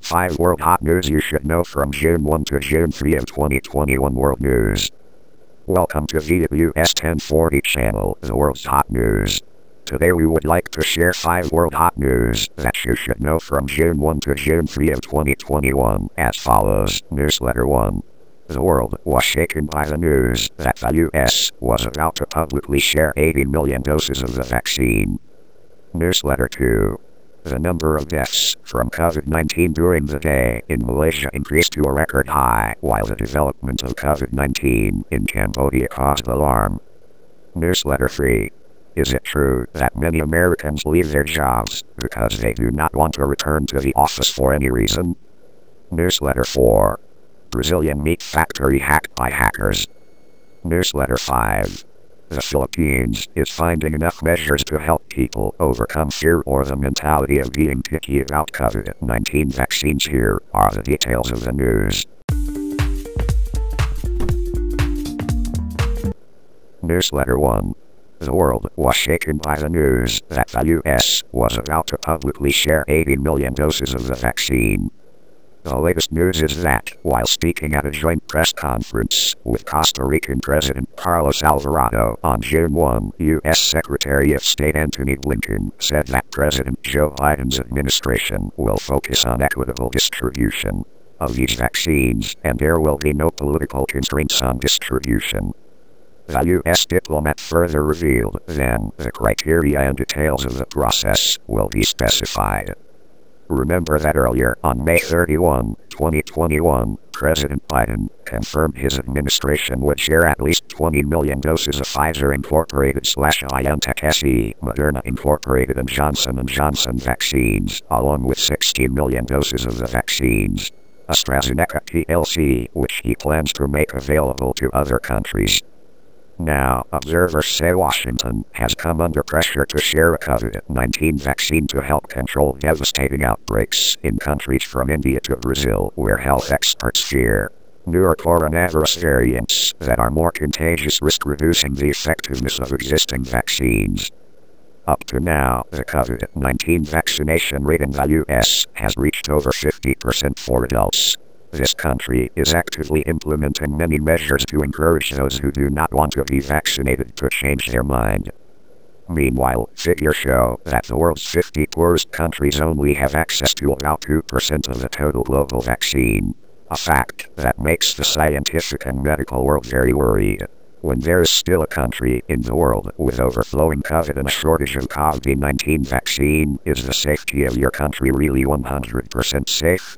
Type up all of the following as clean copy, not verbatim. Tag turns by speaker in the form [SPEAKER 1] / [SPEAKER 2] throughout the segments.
[SPEAKER 1] 5 World Hot News You Should Know from June 1 to June 3 of 2021 World News. Welcome to Viet US 1040 channel, the world's hot news. Today we would like to share 5 world hot news that you should know from June 1 to June 3 of 2021 as follows. Newsletter 1. The world was shaken by the news that the US was about to publicly share 80 million doses of the vaccine. Newsletter 2. The number of deaths from COVID-19 during the day in Malaysia increased to a record high, while the development of COVID-19 in Cambodia caused alarm. Newsletter 3. Is it true that many Americans leave their jobs because they do not want to return to the office for any reason? Newsletter 4. Brazilian meat factory hacked by hackers. Newsletter 5. The Philippines is finding enough measures to help people overcome fear or the mentality of being picky about COVID-19 vaccines. Here are the details of the news. Newsletter 1. The world was shaken by the news that the US was about to publicly share 80 million doses of the vaccine. The latest news is that, while speaking at a joint press conference with Costa Rican President Carlos Alvarado on June 1, U.S. Secretary of State Antony Blinken said that President Joe Biden's administration will focus on equitable distribution of these vaccines, and there will be no political constraints on distribution. The U.S. diplomat further revealed then the criteria and details of the process will be specified. Remember that earlier, on May 31, 2021, President Biden confirmed his administration would share at least 20 million doses of Pfizer Incorporated/BioNTech SE, Moderna Incorporated and Johnson & Johnson vaccines, along with 60 million doses of the vaccines AstraZeneca plc, which he plans to make available to other countries. Now, observers say Washington has come under pressure to share a COVID-19 vaccine to help control devastating outbreaks in countries from India to Brazil, where health experts fear newer coronavirus variants that are more contagious, risk reducing the effectiveness of existing vaccines. Up to now, the COVID-19 vaccination rate in the U.S. has reached over 50% for adults. This country is actively implementing many measures to encourage those who do not want to be vaccinated to change their mind. Meanwhile, figures show that the world's 50 poorest countries only have access to about 2% of the total global vaccine, a fact that makes the scientific and medical world very worried. When there is still a country in the world with overflowing COVID and a shortage of COVID-19 vaccine, is the safety of your country really 100% safe?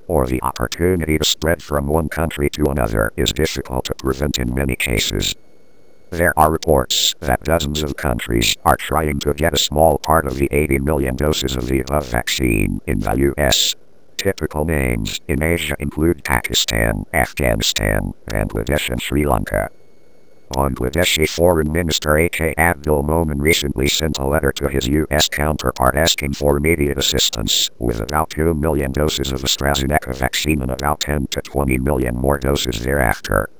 [SPEAKER 1] Or the opportunity to spread from one country to another is difficult to prevent in many cases. There are reports that dozens of countries are trying to get a small part of the 80 million doses of the above vaccine in the U.S. Typical names in Asia include Pakistan, Afghanistan, Bangladesh and Sri Lanka. Bangladeshi Foreign Minister A.K. Abdul Momen recently sent a letter to his U.S. counterpart asking for immediate assistance, with about 2 million doses of AstraZeneca vaccine and about 10 to 20 million more doses thereafter.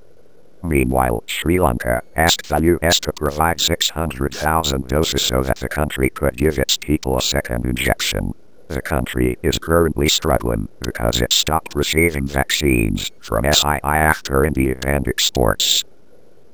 [SPEAKER 1] Meanwhile, Sri Lanka asked the U.S. to provide 600,000 doses so that the country could give its people a second injection. The country is currently struggling because it stopped receiving vaccines from SII after India banned exports.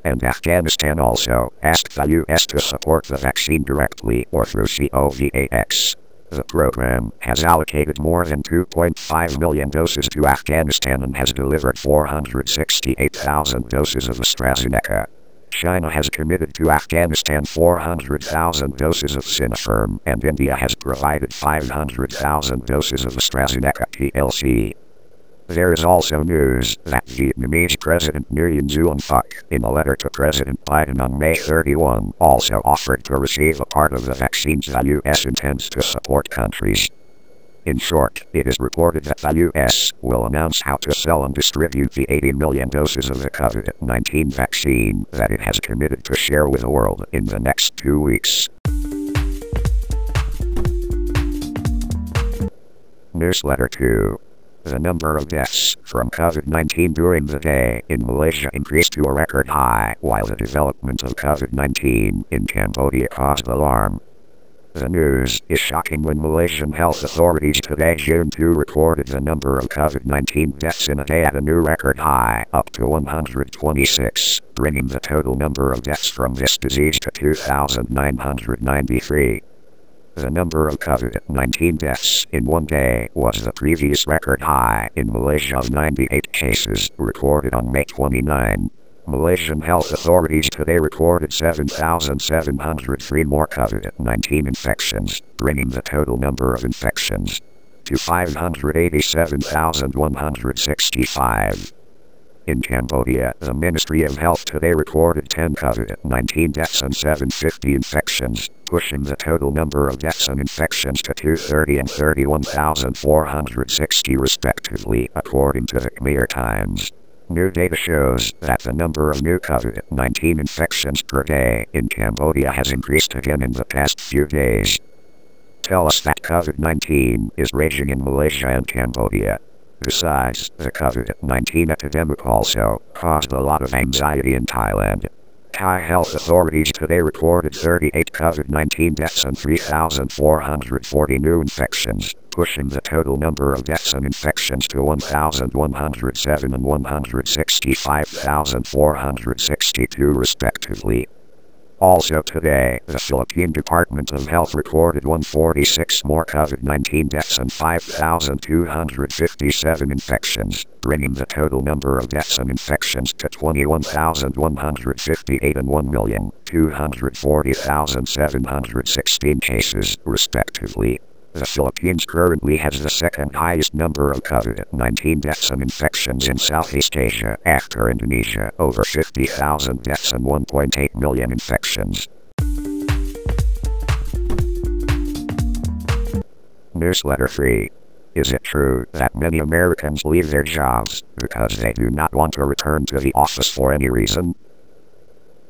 [SPEAKER 1] And Afghanistan also asked the U.S. to support the vaccine directly or through COVAX. The program has allocated more than 2.5 million doses to Afghanistan and has delivered 468,000 doses of AstraZeneca. China has committed to Afghanistan 400,000 doses of Sinopharm, and India has provided 500,000 doses of AstraZeneca plc. There is also news that Vietnamese President Nguyen Xuan Phuc, in a letter to President Biden on May 31, also offered to receive a part of the vaccines the U.S. intends to support countries. In short, it is reported that the U.S. will announce how to sell and distribute the 80 million doses of the COVID-19 vaccine that it has committed to share with the world in the next 2 weeks. Newsletter 2. The number of deaths from COVID-19 during the day in Malaysia increased to a record high, while the development of COVID-19 in Cambodia caused alarm. The news is shocking when Malaysian health authorities today, June 2, recorded the number of COVID-19 deaths in a day at a new record high, up to 126, bringing the total number of deaths from this disease to 2,993. The number of COVID-19 deaths in one day was the previous record high in Malaysia of 98 cases, recorded on May 29. Malaysian health authorities today recorded 7,703 more COVID-19 infections, bringing the total number of infections to 587,165. In Cambodia, the Ministry of Health today recorded 10 COVID-19 deaths and 750 infections, pushing the total number of deaths and infections to 230 and 31,460 respectively, according to the Khmer Times. New data shows that the number of new COVID-19 infections per day in Cambodia has increased again in the past few days. Tell us that COVID-19 is raging in Malaysia and Cambodia. Besides, the COVID-19 epidemic also caused a lot of anxiety in Thailand. Thai health authorities today recorded 38 COVID-19 deaths and 3,440 new infections, pushing the total number of deaths and infections to 1,107 and 165,462 respectively. Also today, the Philippine Department of Health recorded 146 more COVID-19 deaths and 5,257 infections, bringing the total number of deaths and infections to 21,158 and 1,240,716 cases, respectively. The Philippines currently has the second highest number of COVID-19 deaths and infections in Southeast Asia, after Indonesia, over 50,000 deaths and 1.8 million infections. Newsletter 3. Is it true that many Americans leave their jobs because they do not want to return to the office for any reason?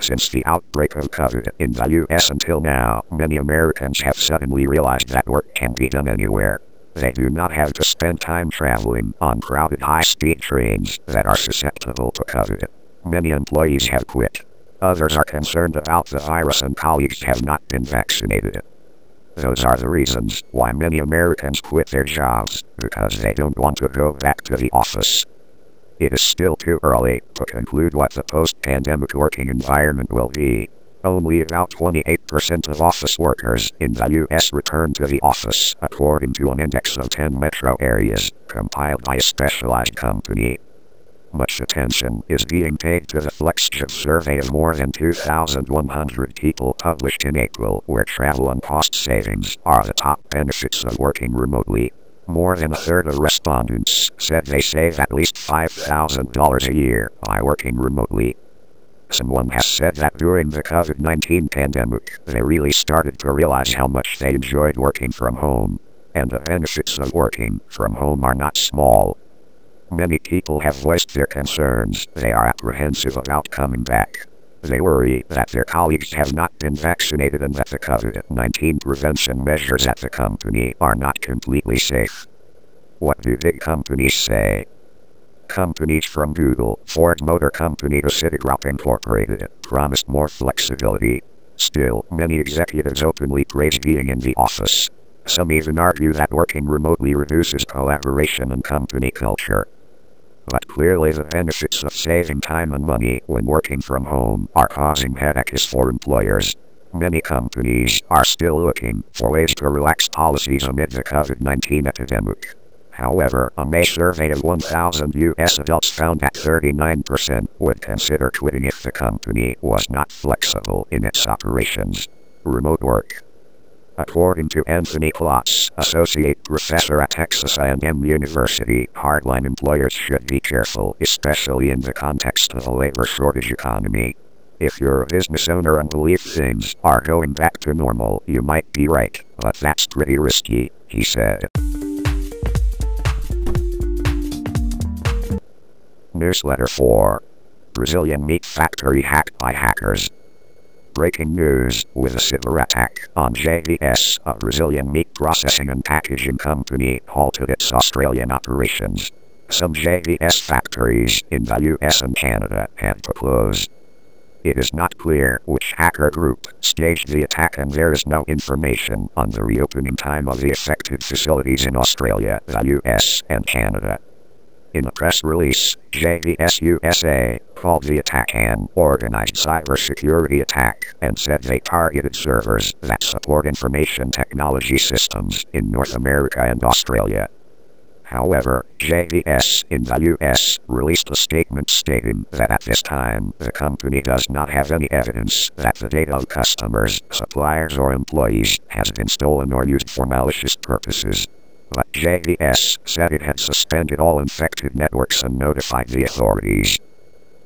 [SPEAKER 1] Since the outbreak of COVID in the US until now, many Americans have suddenly realized that work can be done anywhere. They do not have to spend time traveling on crowded high-speed trains that are susceptible to COVID. Many employees have quit. Others are concerned about the virus and colleagues have not been vaccinated. Those are the reasons why many Americans quit their jobs, because they don't want to go back to the office. It is still too early to conclude what the post-pandemic working environment will be. Only about 28% of office workers in the U.S. return to the office, according to an index of 10 metro areas, compiled by a specialized company. Much attention is being paid to the FlexJob survey of more than 2,100 people published in April, where travel and cost savings are the top benefits of working remotely. More than a third of respondents said they save at least $5,000 a year by working remotely. Someone has said that during the COVID-19 pandemic, they really started to realize how much they enjoyed working from home. And the benefits of working from home are not small. Many people have voiced their concerns. They are apprehensive about coming back. They worry that their colleagues have not been vaccinated and that the COVID-19 prevention measures at the company are not completely safe. What do big companies say? Companies from Google, Ford Motor Company to Citigroup Incorporated promised more flexibility. Still, many executives openly praise being in the office. Some even argue that working remotely reduces collaboration and company culture. But clearly the benefits of saving time and money when working from home are causing headaches for employers. Many companies are still looking for ways to relax policies amid the COVID-19 epidemic. However, a May survey of 1,000 U.S. adults found that 39% would consider quitting if the company was not flexible in its operations. Remote work. According to Anthony Klotz, associate professor at Texas A&M University, hardline employers should be careful, especially in the context of a labor shortage economy. If you're a business owner and believe things are going back to normal, you might be right, but that's pretty risky, he said. Newsletter 4. Brazilian meat factory hacked by hackers. Breaking news, with a cyber attack on JVS, a Brazilian meat processing and packaging company halted its Australian operations. Some JVS factories in the US and Canada had to close. It is not clear which hacker group staged the attack, and there is no information on the reopening time of the affected facilities in Australia, the US, and Canada. In a press release, VIETUS USA called the attack an organized cybersecurity attack and said they targeted servers that support information technology systems in North America and Australia. However, VIETUS in the US released a statement stating that at this time, the company does not have any evidence that the data of customers, suppliers, or employees has been stolen or used for malicious purposes. But VIETUS said it had suspended all infected networks and notified the authorities.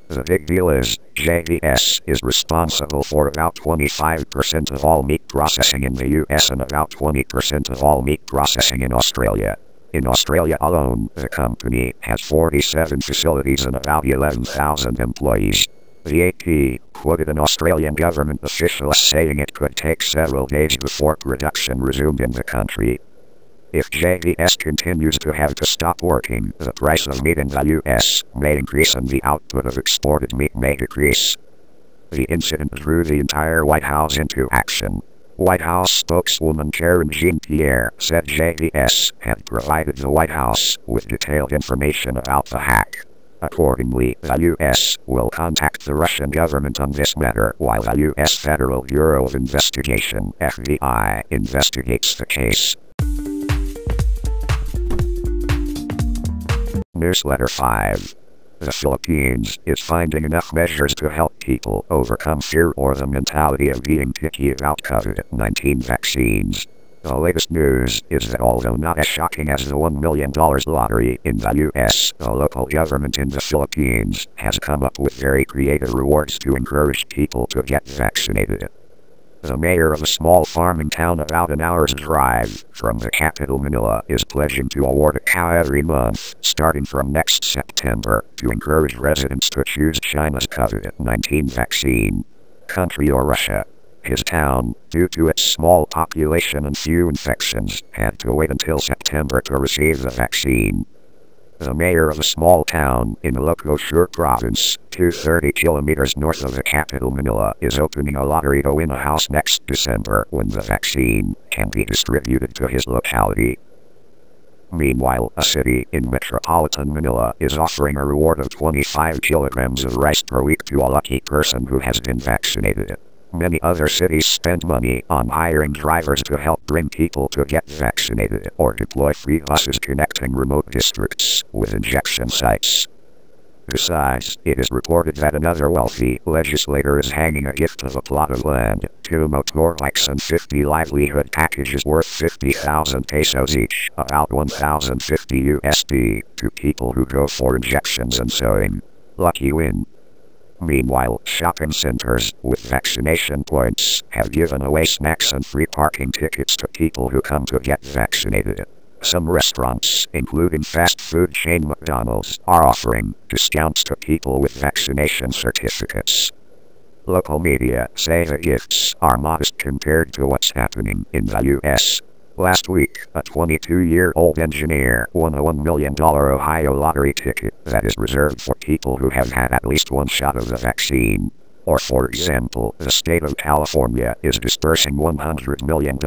[SPEAKER 1] The big deal is, VIETUS is responsible for about 25% of all meat processing in the US and about 20% of all meat processing in Australia. In Australia alone, the company has 47 facilities and about 11,000 employees. The AP quoted an Australian government official as saying it could take several days before production resumed in the country. If VIETUS continues to have to stop working, the price of meat in the US may increase and the output of exported meat may decrease. The incident drew the entire White House into action. White House spokeswoman Karen Jean-Pierre said VIETUS had provided the White House with detailed information about the hack. Accordingly, the US will contact the Russian government on this matter while the US Federal Bureau of Investigation (FBI) investigates the case. Newsletter 5. The Philippines is finding enough measures to help people overcome fear or the mentality of being picky about COVID-19 vaccines. The latest news is that although not as shocking as the $1 million lottery in the US, the local government in the Philippines has come up with very creative rewards to encourage people to get vaccinated. The mayor of a small farming town about an hour's drive from the capital Manila is pledging to award a cow every month, starting from next September, to encourage residents to choose China's COVID-19 vaccine. Country or Russia. His town, due to its small population and few infections, had to wait until September to receive the vaccine. The mayor of a small town in Ilocos Sur province, 230 kilometers north of the capital Manila, is opening a lottery to win a house next December when the vaccine can be distributed to his locality. Meanwhile, a city in metropolitan Manila is offering a reward of 25 kilograms of rice per week to a lucky person who has been vaccinated. Many other cities spend money on hiring drivers to help bring people to get vaccinated or deploy free buses connecting remote districts with injection sites. Besides, it is reported that another wealthy legislator is hanging a gift of a plot of land, 2 motorbikes and 50 livelihood packages worth 50,000 pesos each, about 1,050 USD, to people who go for injections and sewing. Lucky win. Meanwhile, shopping centers with vaccination points have given away snacks and free parking tickets to people who come to get vaccinated. Some restaurants, including fast food chain McDonald's, are offering discounts to people with vaccination certificates. Local media say the gifts are modest compared to what's happening in the US. Last week, a 22-year-old engineer won a $1 million Ohio lottery ticket that is reserved for people who have had at least one shot of the vaccine. Or for example, the state of California is dispersing $100 million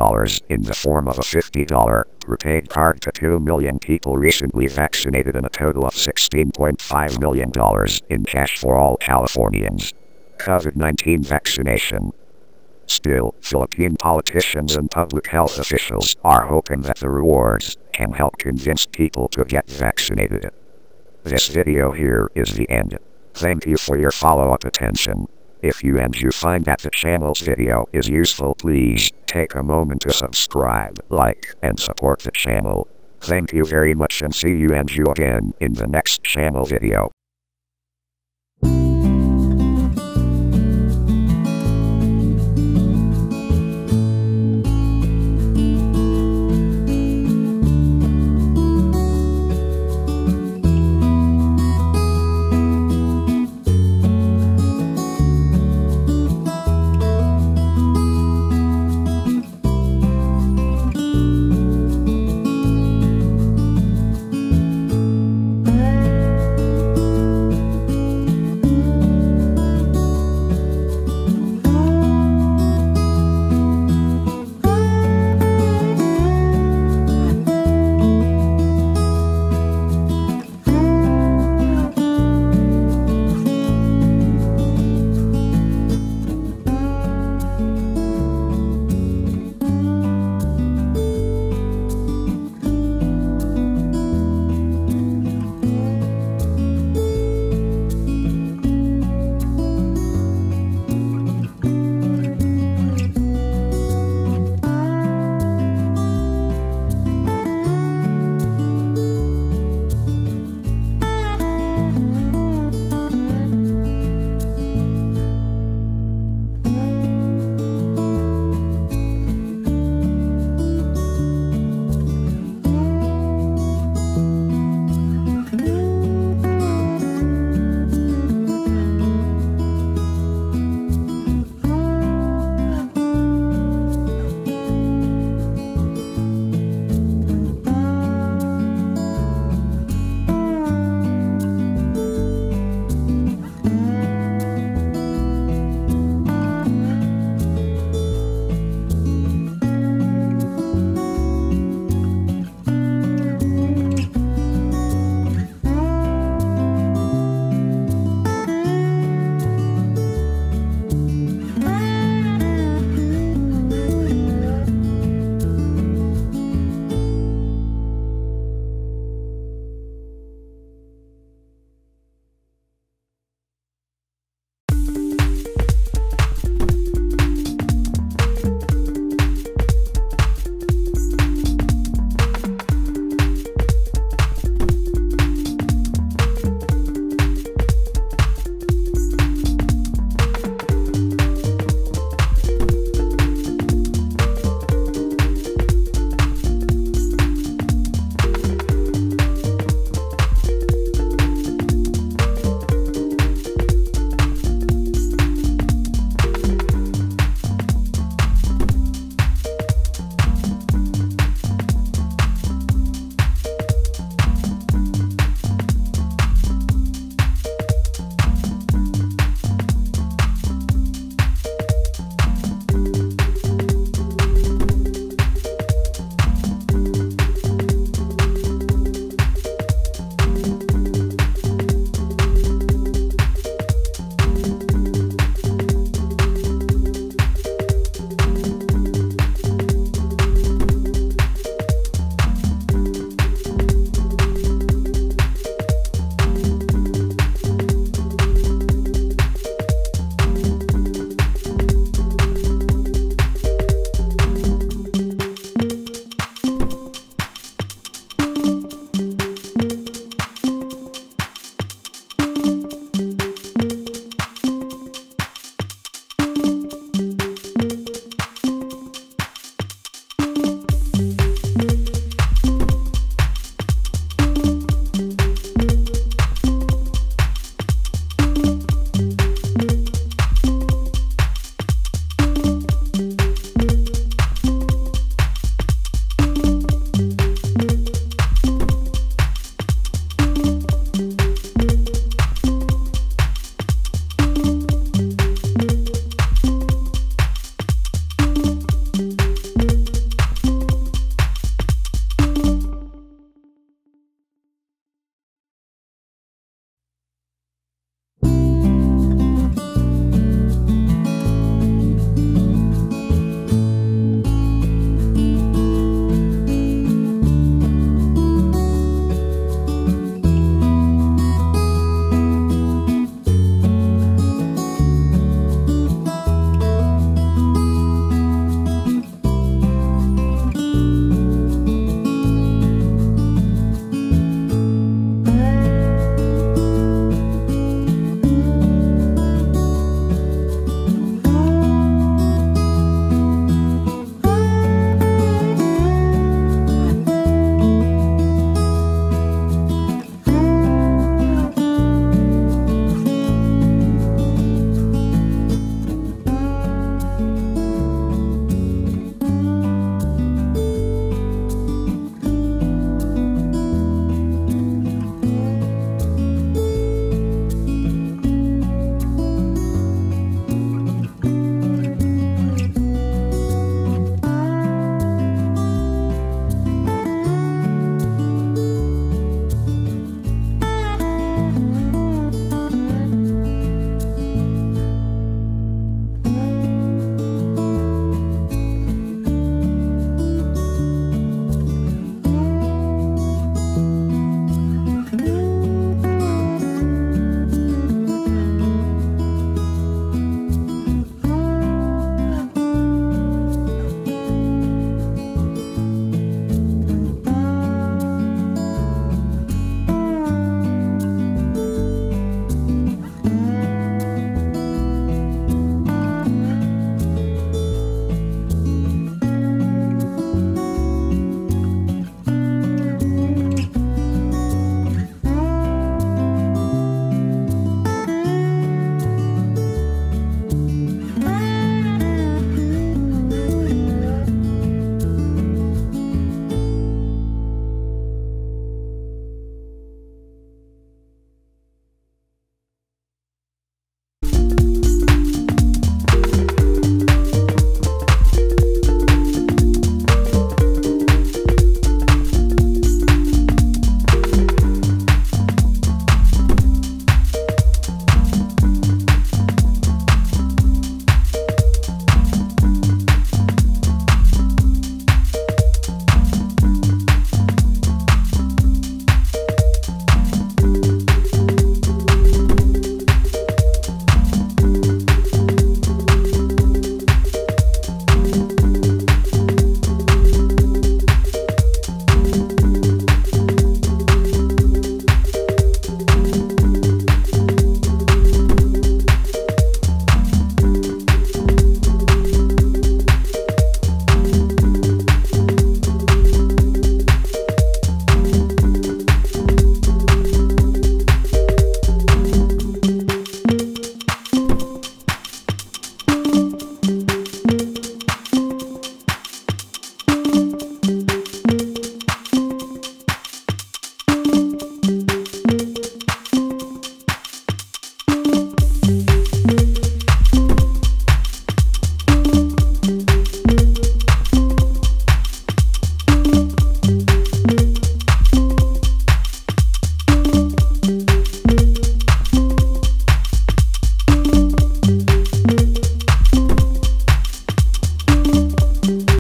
[SPEAKER 1] in the form of a $50 prepaid card to 2 million people recently vaccinated and a total of $16.5 million in cash for all Californians. COVID-19 vaccination. Still, Philippine politicians and public health officials are hoping that the rewards can help convince people to get vaccinated. This video here is the end. Thank you for your follow-up attention. If you find that the channel's video is useful, please take a moment to subscribe, like, and support the channel. Thank you very much and see you again in the next channel video.